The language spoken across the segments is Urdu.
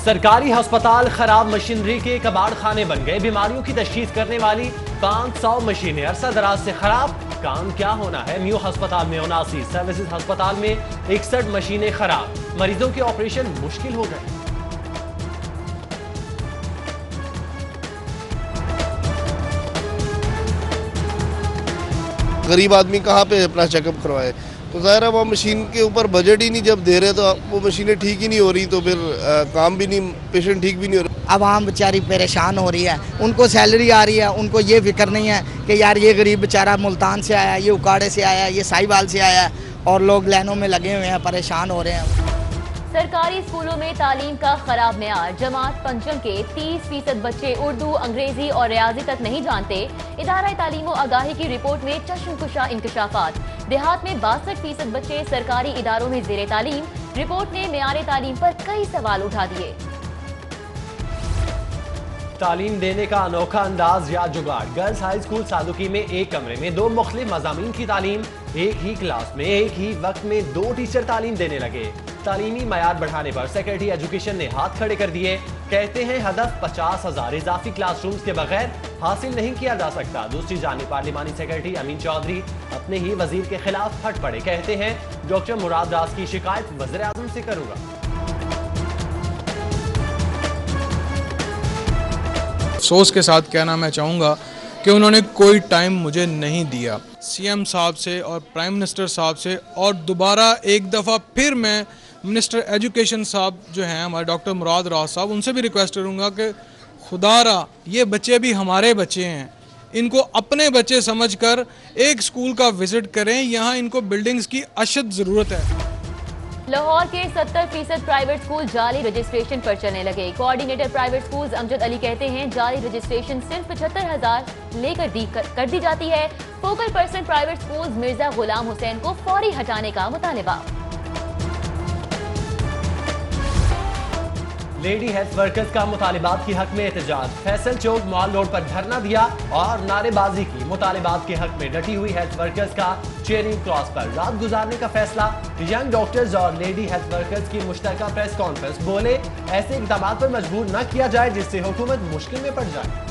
سرکاری ہسپتال خراب مشینری کے کباڑ خانے بن گئے. بیماریوں کی تشخیص کرنے والی 500 مشینیں عرصہ دراز سے خراب. کام کیا ہونا ہے؟ میو ہسپتال میں 79, سروسز ہسپتال میں 61 مشینیں خراب. مریضوں کے آپریشن مشکل ہو گئے. غریب آدمی کہاں پہ اپنا چیک اپ کروائے؟ تو ظاہر ہے وہ مشین کے اوپر بجٹ ہی نہیں جب دے رہے تو وہ مشینیں ٹھیک ہی نہیں ہو رہی تو پھر کام بھی نہیں، پیشنٹ ٹھیک بھی نہیں ہو رہا. عوام بیچاری پریشان ہو رہی ہے، ان کو سیلری آ رہی ہے، ان کو یہ فکر نہیں ہے کہ یار یہ غریب بیچارہ ملتان سے آیا ہے، یہ اکاڑے سے آیا ہے، یہ ساہیوال سے آیا ہے، اور لوگ لائنوں میں لگے ہوئے ہیں، پریشان ہو رہے ہیں. سرکاری اسکولوں میں تعلیم کا خراب معیار. جماعت پنجم کے 30% بچے اردو، انگریزی اور ریاضی تک نہیں جانتے. ادارہ تعلیم و آگاہی کی رپورٹ میں چشم کشا انکشافات. دیہات میں 62% بچے سرکاری اداروں میں زیر تعلیم. رپورٹ نے معیار تعلیم پر کئی سوال اٹھا دیے. تعلیم دینے کا انوکھا انداز یا جگاڑ. گرلز ہائی اسکول سالوکی میں ایک کمرے میں 2 مختلف مضامین کی تعلیم. ایک ہی کلاس میں ایک ہی وقت میں 2 ٹیچر تعلیم دینے لگے. تعلیمی معیار بڑھانے پر سیکرٹری ایجوکیشن نے ہاتھ کھڑے کر دیے. کہتے ہیں ہدف 50,000 اضافی کلاس رومز کے بغیر حاصل نہیں کیا جا سکتا. دوسری جانب پارلیمانی سیکرٹری امین چودھری اپنے ہی وزیر کے خلاف پھٹ پڑے. کہتے ہیں ڈاکٹر مراد راز کی شکایت وزیر اعظم سے کروں گا. افسوس کے ساتھ کہنا میں چاہوں گا کہ انہوں نے کوئی ٹائم مجھے نہیں دیا. سی ایم صاحب سے اور پرائم منسٹر صاحب سے اور دوبارہ ایک دفعہ پھر میں منسٹر ایجوکیشن صاحب جو ہیں ہمارے ڈاکٹر مراد راز صاحب، ان سے بھی ریکویسٹ کروں گا کہ خدا را یہ بچے بھی ہمارے بچے ہیں، ان کو اپنے بچے سمجھ کر ایک سکول کا وزٹ کریں. یہاں ان کو بلڈنگز کی اشد ضرورت ہے. لاہور کے 70% پرائیویٹ سکول جعلی رجسٹریشن پر چلنے لگے. کوارڈینیٹر پرائیویٹ سکولز امجد علی کہتے ہیں جعلی رجسٹریشن صرف 75,000 لے کر دی جاتی ہے. Focal person private schools Mirza Ghulam حسین کو فوری ہٹانے کا مطالبہ. لیڈی ہیلتھ ورکرز کا مطالبات کے حق میں احتجاج. فیصل چوک مال روڈ پر دھرنا دیا اور نعرے بازی کی. مطالبات کے حق میں ڈٹی ہوئی ہیلتھ ورکرز کا چیئرنگ کراس پر رات گزارنے کا فیصلہ. ینگ ڈاکٹرز اور لیڈی ہیلتھ ورکرز کی مشترکہ پریس کانفرنس. بولے ایسے اقدامات پر مجبور نہ کیا جائے جس سے حکومت مشکل میں پڑ جائے.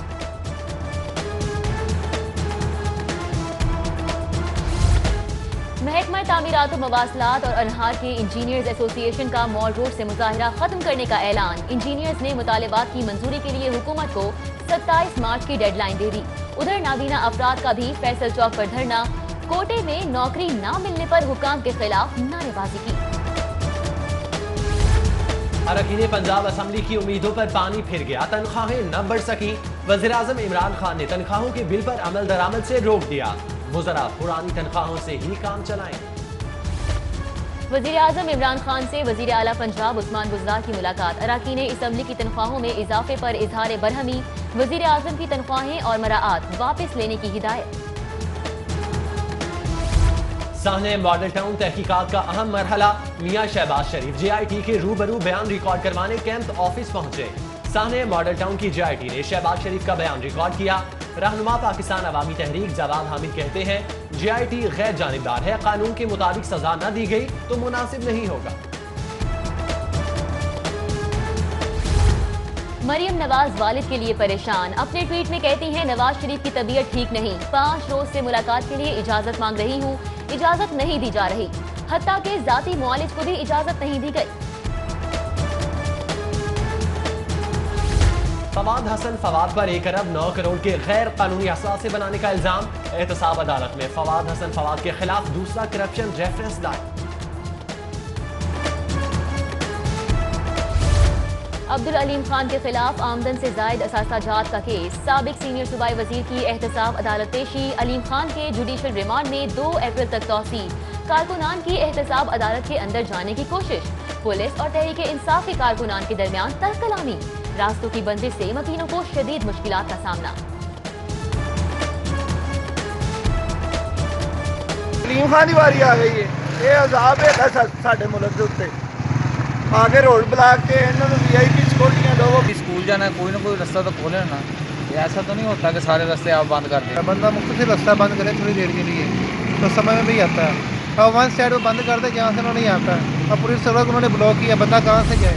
محکمہ تعمیرات و مواصلات اور انہار کے انجینئرز ایسوسی ایشن کا مال روڈ سے مظاہرہ ختم کرنے کا اعلان. انجینئرز نے مطالبات کی منظوری کے لیے حکومت کو 27 مارچ کی ڈیڈ لائن دے دی. ادھر نابینا افراد کا بھی فیصل چوک پر دھرنا. کوٹے میں نوکری نہ ملنے پر حکام کے خلاف نعرے بازی کی. اراکین پنجاب اسمبلی کی امیدوں پر پانی پھر گیا. تنخواہیں نہ بڑھ سکی. وزیراعظم عمران خان نے تنخواہوں کے بل پر عمل درآمد سے روک دیا. وزراء پرانی تنخواہوں سے ہی کام چلائیں. وزیر اعظم عمران خان سے وزیر اعلیٰ پنجاب عثمان بزدار کی ملاقات. اراکین اسمبلی کی تنخواہوں میں اضافے پر اظہار برہمی. وزیر اعظم کی تنخواہیں اور مراعات واپس لینے کی ہدایت. سہنے ماڈل ٹاؤن تحقیقات کا اہم مرحلہ. میاں شہباز شریف جے آئی ٹی کے روبرو بیان ریکارڈ کروانے کیمپ آفس پہنچے. سہنے ماڈل ٹاؤن کی جے آئی ٹی نے شہباز شریف کا بیان ریکارڈ کیا. رہنما پاکستان عوامی تحریک جواد حامد کہتے ہیں جے آئی ٹی غیر جانبدار ہے. قانون کے مطابق سزا نہ دی گئی تو مناسب نہیں ہوگا. مریم نواز والد کے لیے پریشان. اپنے ٹویٹ میں کہتی ہیں نواز شریف کی طبیعت ٹھیک نہیں. 5 روز سے ملاقات کے لیے اجازت مانگ رہی ہوں. اجازت نہیں دی جا رہی. حتیٰ کہ ذاتی معالج کو بھی اجازت نہیں دی گئی. فواد حسن فواد پر 1 ارب 9 کروڑ کے غیر قانونی اثاثے بنانے کا الزام. احتساب عدالت میں فواد حسن فواد کے خلاف دوسرا کرپشن ریفرنس دائر. عبدالعلیم خان کے خلاف آمدن سے زائد اثاثہ جات کا کیس. سابق سینئر صوبائی وزیر کی احتساب عدالت پیشی. علیم خان کے جوڈیشل ریمانڈ میں 2 اپریل تک توسیع. کارکنان کی احتساب عدالت کے اندر جانے کی کوشش. پولیس اور تحریک انصاف کے کارکنان کے درمیان تلخ کلامی. راستوں کی بندش سے مکینوں کو شدید مشکلات کا سامنا. علیم خان کی واری آ گئی ہے. یہ عذاب ہے ساڈے ملک کے اوتے. آگے روڈ بلاک کے انہوں نے وی آئی پی سکولیاں دو. اسکول جانا ہے کوئی نہ کوئی رستہ تو کھولے نا. ایسا تو نہیں ہوتا کہ سارے راستے آپ بند کر دیں. بندہ مختصر رستہ بند کرے تھوڑی دیر کے لیے تو سمجھ میں بھی آتا ہے. اور ون سائڈ وہ بند کر دے جہاں سے انہوں نے آتا ہے. اور پوری سڑک انہوں نے بلاک کیا. بندہ کہاں سے جائے.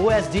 OSD